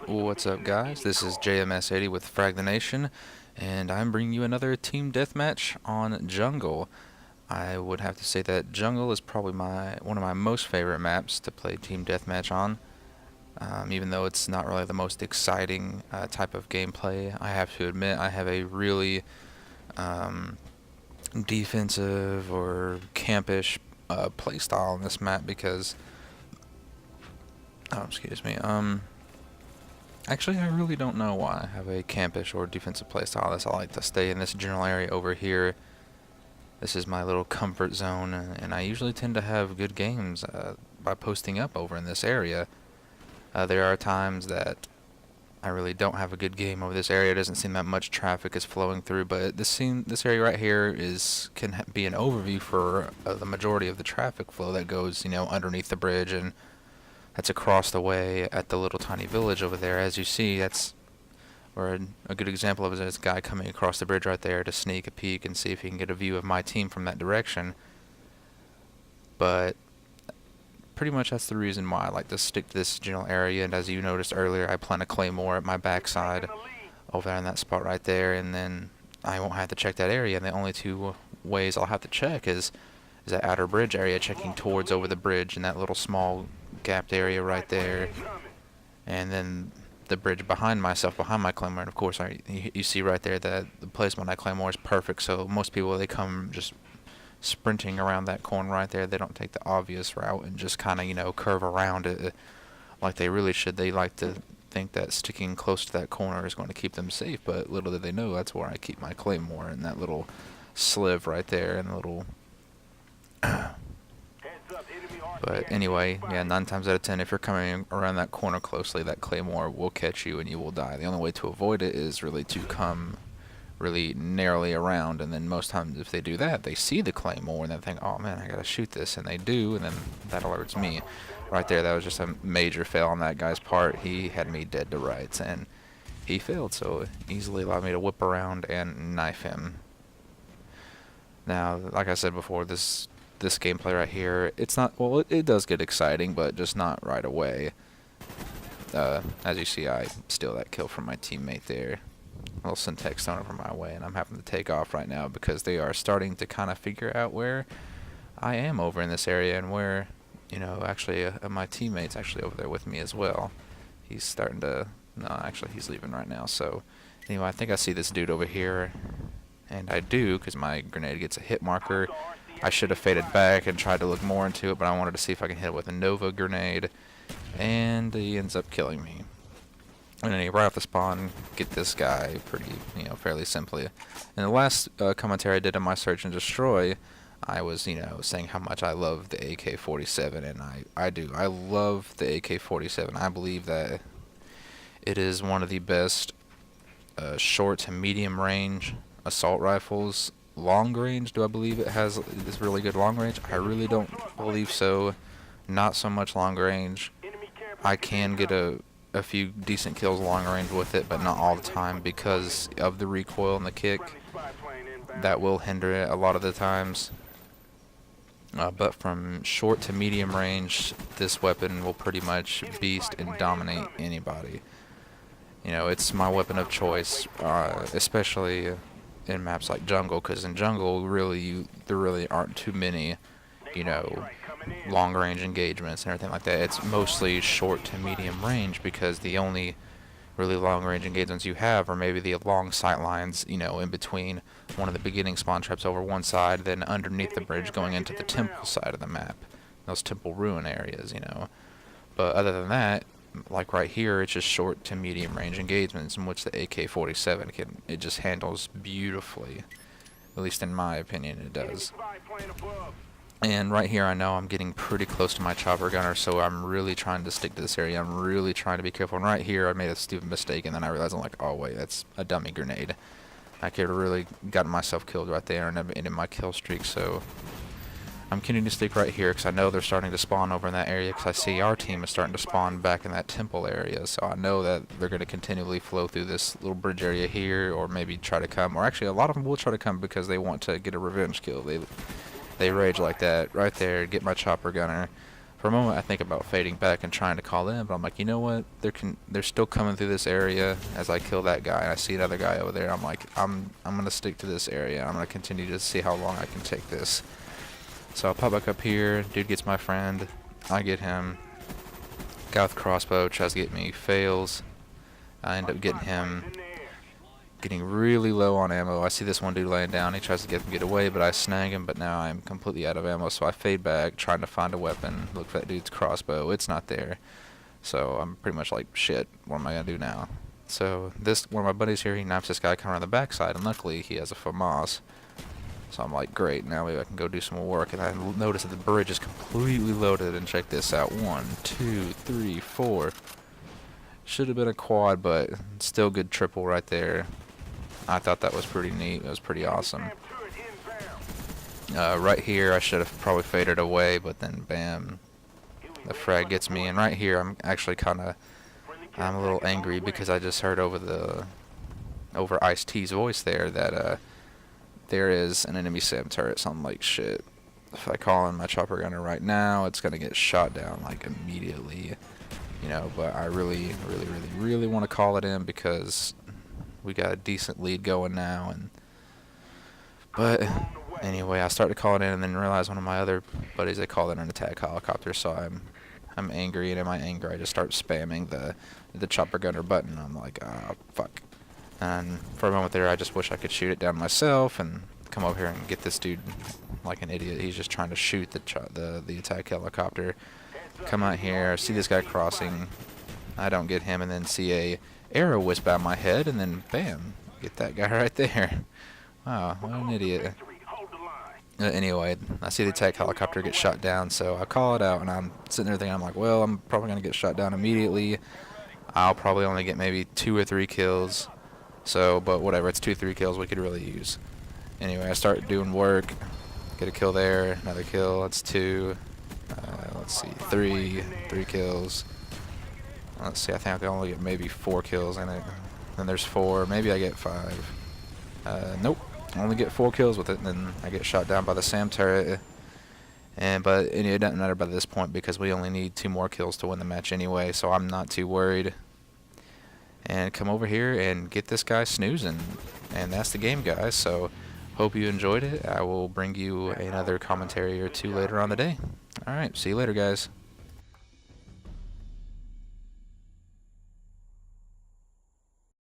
What's up, guys? This is JMS80 with Frag the Nation, and I'm bringing you another team deathmatch on Jungle. I would have to say that Jungle is probably one of my most favorite maps to play team deathmatch on. Even though it's not really the most exciting type of gameplay, I have to admit I have a really um, defensive or campish playstyle on this map because, oh, excuse me, actually, I really don't know why I have a campish or defensive playstyle. This I like to stay in this general area over here. This is my little comfort zone, and I usually tend to have good games by posting up over in this area. There are times that I really don't have a good game over this area. It doesn't seem that much traffic is flowing through, but this area right here can be an overview for the majority of the traffic flow that goes, underneath the bridge and that's across the way at the little tiny village over there. As you see, that's where a good example of it is this guy coming across the bridge right there to sneak a peek and see if he can get a view of my team from that direction. But pretty much that's the reason why I like to stick to this general area. And as you noticed earlier, I plant a claymore at my backside over there in that spot right there, and then I won't have to check that area. And the only two ways I'll have to check is that outer bridge area, checking towards over the bridge in that little small gapped area right there, and then the bridge behind myself, behind my claymore. And of course, you see right there that the placement of that claymore is perfect, so most people, they come just sprinting around that corner right there. They don't take the obvious route and just kind of, curve around it like they really should. They like to think that sticking close to that corner is going to keep them safe, but little do they know that's where I keep my claymore, in that little slive right there, and the little but anyway, yeah, 9 times out of 10, if you're coming around that corner closely, that claymore will catch you and you will die. The only way to avoid it is really to come really narrowly around, and then most times if they do that, they see the claymore and they think, oh man, I gotta shoot this, and they do, and then that alerts me. Right there, that was just a major fail on that guy's part. He had me dead to rights, and he failed, so it easily allowed me to whip around and knife him. Now, like I said before, this gameplay right here, it's not, well, it does get exciting, but just not right away. As you see, I steal that kill from my teammate there. A little syntax thrown over my way, and I'm having to take off right now because they are starting to kind of figure out where I am over in this area, and where, actually my teammate's actually over there with me as well. He's starting to, no, actually he's leaving right now. So anyway, I think I see this dude over here, and I do, because my grenade gets a hit marker. I should have faded back and tried to look more into it, but I wanted to see if I can hit it with a Nova grenade, and he ends up killing me. And then right off the spawn, get this guy pretty, fairly simply. In the last commentary I did on my search and destroy, I was, saying how much I love the AK-47, and I do. I love the AK-47. I believe that it is one of the best short to medium range assault rifles. Long range, do I believe it has this really good long range? I really don't believe so. Not so much long range. I can get a few decent kills long range with it, but not all the time because of the recoil and the kick. That will hinder it a lot of the times. But from short to medium range, this weapon will pretty much beast and dominate anybody. It's my weapon of choice, especially in maps like Jungle, because in Jungle, there really aren't too many, long range engagements and everything like that. It's mostly short to medium range, because the only really long range engagements you have are maybe the long sight lines, in between one of the beginning spawn traps over one side, then underneath the bridge going into the temple side of the map, those temple ruin areas, But other than that, like right here, it's just short to medium range engagements, in which the AK-47 it just handles beautifully. At least in my opinion, it does. And right here, I know I'm getting pretty close to my chopper gunner, so I'm really trying to stick to this area. I'm really trying to be careful. And right here, I made a stupid mistake, and then I realized, I'm like, oh wait, that's a dummy grenade. I could have really gotten myself killed right there and ended my kill streak. So I'm continuing to stick right here because I know they're starting to spawn over in that area, because I see our team is starting to spawn back in that temple area. So I know that they're going to continually flow through this little bridge area here, or maybe try to come, or actually a lot of them will try to come because they want to get a revenge kill. They rage like that right there, get my chopper gunner. For a moment, I think about fading back and trying to call in, but I'm like, you know what? They're still coming through this area as I kill that guy. And I see another guy over there. I'm like, I'm gonna stick to this area. I'm gonna continue to see how long I can take this. So I pop back up here. Dude gets my friend. I get him. Guy with crossbow tries to get me, fails. I end up getting him. Getting really low on ammo. I see this one dude laying down. He tries to get away, but I snag him. But now I'm completely out of ammo, so I fade back, trying to find a weapon. Look for that dude's crossbow. It's not there. So I'm pretty much like, shit, what am I gonna do now? So one of my buddies here, he knifes this guy coming around the backside, and luckily he has a FAMAS. So I'm like, great, now maybe I can go do some more work. And I notice that the bridge is completely loaded, and check this out. 1, 2, 3, 4. Should have been a quad, but still good triple right there. I thought that was pretty neat. It was pretty awesome. Right here, I should have probably faded away, but then bam, the frag gets me. And right here, I'm actually I'm a little angry because I just heard over Ice-T's voice there that there is an enemy SAM turret. So I'm like, shit. If I call in my chopper gunner right now, it's gonna get shot down like immediately. You know, but I really want to call it in because we got a decent lead going now. But anyway, I start to call it in and then realize one of my other buddies, they called in an attack helicopter. So I'm angry, and in my anger I just start spamming the chopper gunner button. I'm like, ah, fuck. And for a moment there, I just wish I could shoot it down myself and come over here and get this dude like an idiot. He's just trying to shoot the attack helicopter. Come out here, see this guy crossing. I don't get him, and then see a arrow whiz by my head, and then bam, get that guy right there. Wow, what an idiot. Anyway, I see the attack helicopter get shot down, so I call it out, and I'm sitting there thinking, I'm like, well, I'm probably going to get shot down immediately. I'll probably only get maybe 2 or 3 kills. So, but whatever, it's 2 or 3 kills we could really use. Anyway, I start doing work. Get a kill there, another kill, that's 2. Let's see, 3 kills. Let's see, I think I can only get maybe 4 kills in it. Then there's 4, maybe I get 5. Nope, I only get 4 kills with it, and then I get shot down by the SAM turret. But it doesn't matter by this point because we only need 2 more kills to win the match anyway, so I'm not too worried. And come over here and get this guy snoozing. And that's the game, guys, so hope you enjoyed it. I will bring you another commentary or 2 later on the day. Alright, see you later, guys.